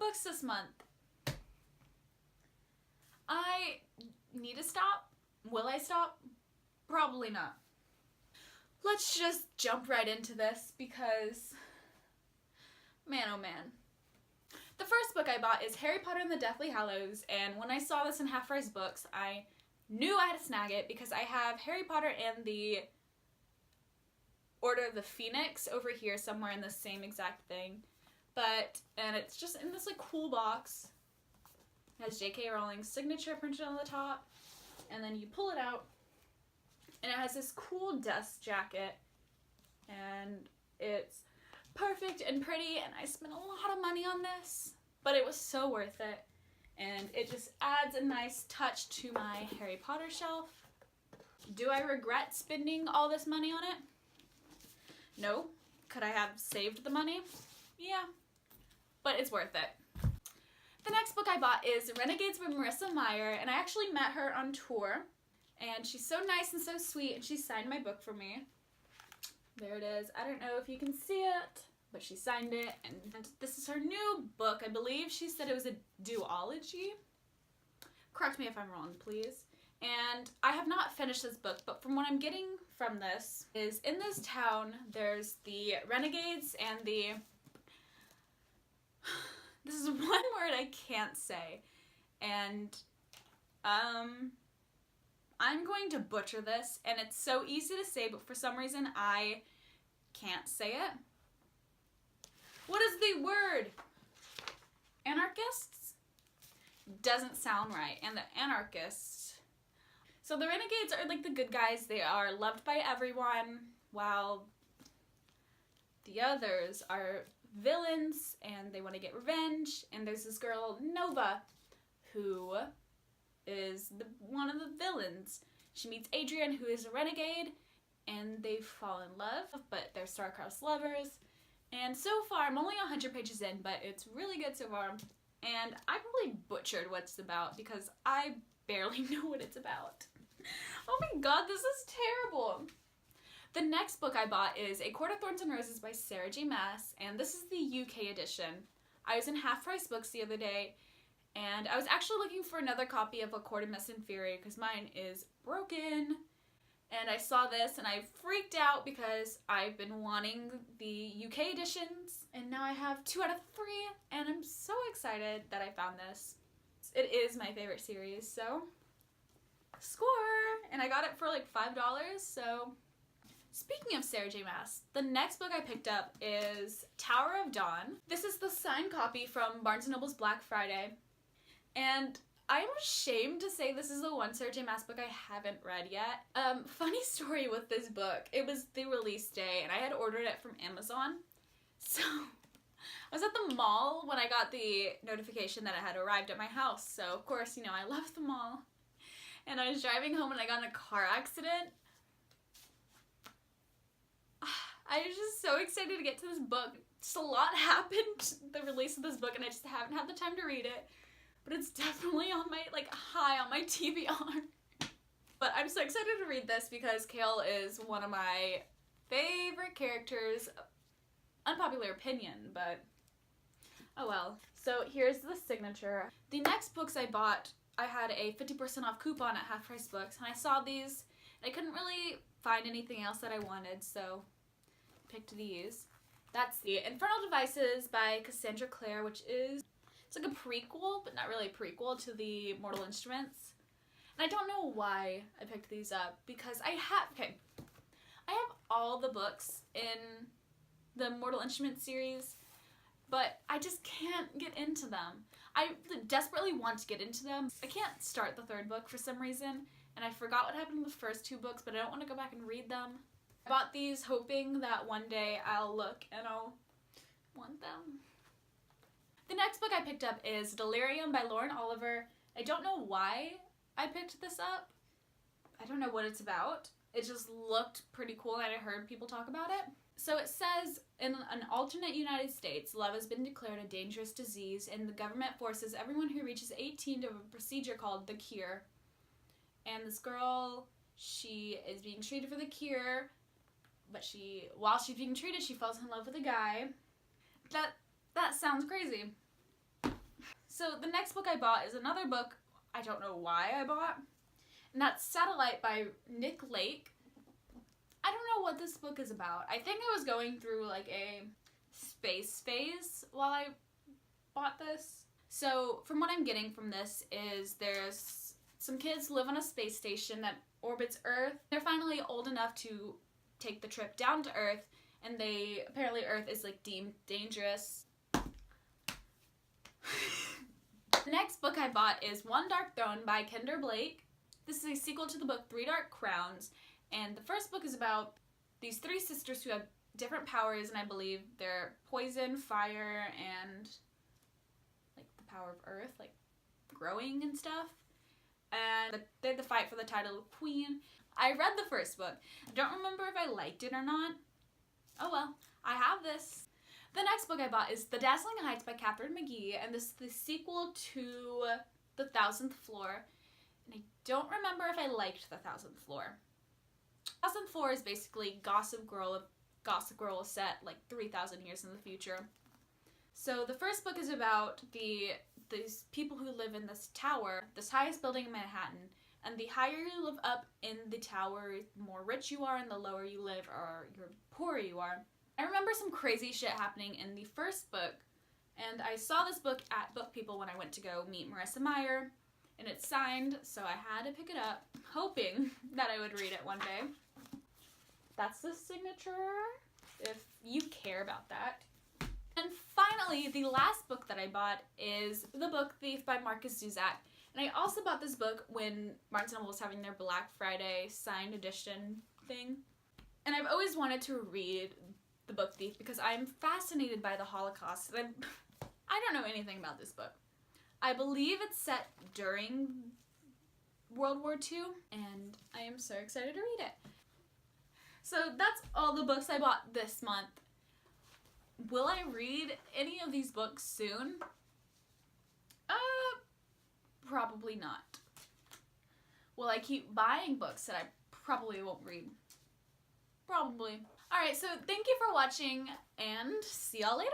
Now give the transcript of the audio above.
books this month. I need to stop. Will I stop? Probably not. Let's just jump right into this because, man oh man. The first book I bought is Harry Potter and the Deathly Hallows, and when I saw this in Half Price Books, I knew I had to snag it because I have Harry Potter and the Order of the Phoenix over here somewhere in the same exact thing. And it's just in this like cool box. It has J.K. Rowling's signature printed on the top, and then you pull it out, and it has this cool dust jacket, and it's perfect and pretty, and I spent a lot of money on this, but it was so worth it, and it just adds a nice touch to my Harry Potter shelf. Do I regret spending all this money on it? No. Could I have saved the money? Yeah. But it's worth it. The next book I bought is Renegades by Marissa Meyer, and I actually met her on tour, and she's so nice and so sweet, and she signed my book for me. There it is. I don't know if you can see it, but she signed it, and this is her new book. I believe she said it was a duology. Correct me if I'm wrong, please. And I have not finished this book, but from what I'm getting from this is in this town, there's the Renegades and the... This is one word I can't say, and I'm going to butcher this, and it's so easy to say, but for some reason I can't say it. What is the word? Anarchists? Doesn't sound right. And the anarchists. So the Renegades are like the good guys. They are loved by everyone, while the others are villains and they want to get revenge. And there's this girl, Nova, who is one of the villains. She meets Adrian, who is a renegade, and they fall in love, but they're star-crossed lovers. And so far, I'm only 100 pages in, but it's really good so far. And I probably butchered what it's about because I barely know what it's about. Oh my god, this is terrible. The next book I bought is A Court of Thorns and Roses by Sarah J. Maas, and this is the UK edition. I was in Half Price Books the other day, and I was actually looking for another copy of A Court of Mist and Fury because mine is broken. And I saw this and I freaked out because I've been wanting the UK editions, and now I have 2 out of 3, and I'm so excited that I found this. It is my favorite series, so score! And I got it for like $5, so... Speaking of Sarah J. Maas, the next book I picked up is Tower of Dawn. This is the signed copy from Barnes & Noble's Black Friday, and I'm ashamed to say this is the one Sarah J. Maas book I haven't read yet. Funny story with this book. It was the release day, and I had ordered it from Amazon. So, I was at the mall when I got the notification that it had arrived at my house. So, of course, you know, I left the mall. And I was driving home and I got in a car accident. I was just so excited to get to this book. Just a lot happened, the release of this book, and I just haven't had the time to read it. But it's definitely on my, high on my TBR. But I'm so excited to read this because Kale is one of my favorite characters. Unpopular opinion, but oh well. So here's the signature. The next books I bought, I had a 50% off coupon at Half Price Books, and I saw these, and I couldn't really find anything else that I wanted, so picked these. That's the Infernal Devices by Cassandra Clare, which is, it's like a prequel, but not really a prequel to the Mortal Instruments. And I don't know why I picked these up, because I have all the books in the Mortal Instruments series, but I just can't get into them. I desperately want to get into them. I can't start the 3rd book for some reason, and I forgot what happened in the first 2 books, but I don't want to go back and read them. I bought these hoping that one day I'll look and I'll want them. The next book I picked up is Delirium by Lauren Oliver. I don't know why I picked this up. I don't know what it's about. It just looked pretty cool and I heard people talk about it. So it says, in an alternate United States, love has been declared a dangerous disease, and the government forces everyone who reaches 18 to a procedure called the cure. And this girl, she is being treated for the cure, but while she's being treated, she falls in love with a guy. That sounds crazy. So the next book I bought is another book I don't know why I bought, and that's Satellite by Nick Lake. I don't know what this book is about. I think I was going through like a space phase while I bought this. So from what I'm getting from this is there's some kids live on a space station that orbits Earth. They're finally old enough to take the trip down to Earth, and apparently Earth is like deemed dangerous. The next book I bought is One Dark Throne by Kendra Blake. This is a sequel to the book Three Dark Crowns, and the first book is about these three sisters who have different powers, and I believe they're poison, fire, and like the power of earth, like growing and stuff. And they had to fight for the title of queen. I read the first book. I don't remember if I liked it or not. Oh well, I have this. The next book I bought is The Dazzling Heights by Katharine McGee, and this is the sequel to The Thousandth Floor. And I don't remember if I liked The Thousandth Floor. Thousandth Floor is basically Gossip Girl is set like 3,000 years in the future. So the first book is about these people who live in this tower, this highest building in Manhattan, and the higher you live up in the tower, the more rich you are, and the lower you live, or the poorer you are. I remember some crazy shit happening in the first book, and I saw this book at Book People when I went to go meet Marissa Meyer, and it's signed, so I had to pick it up, hoping that I would read it one day. That's the signature, if you care about that. And finally, the last book that I bought is The Book Thief by Marcus Zuzak. And I also bought this book when Barnes & Noble was having their Black Friday signed edition thing. And I've always wanted to read The Book Thief because I'm fascinated by the Holocaust. I don't know anything about this book. I believe it's set during World War II, and I am so excited to read it. So that's all the books I bought this month. Will I read any of these books soon? Probably not. Will I keep buying books that I probably won't read? Probably. Alright, so thank you for watching, and see y'all later.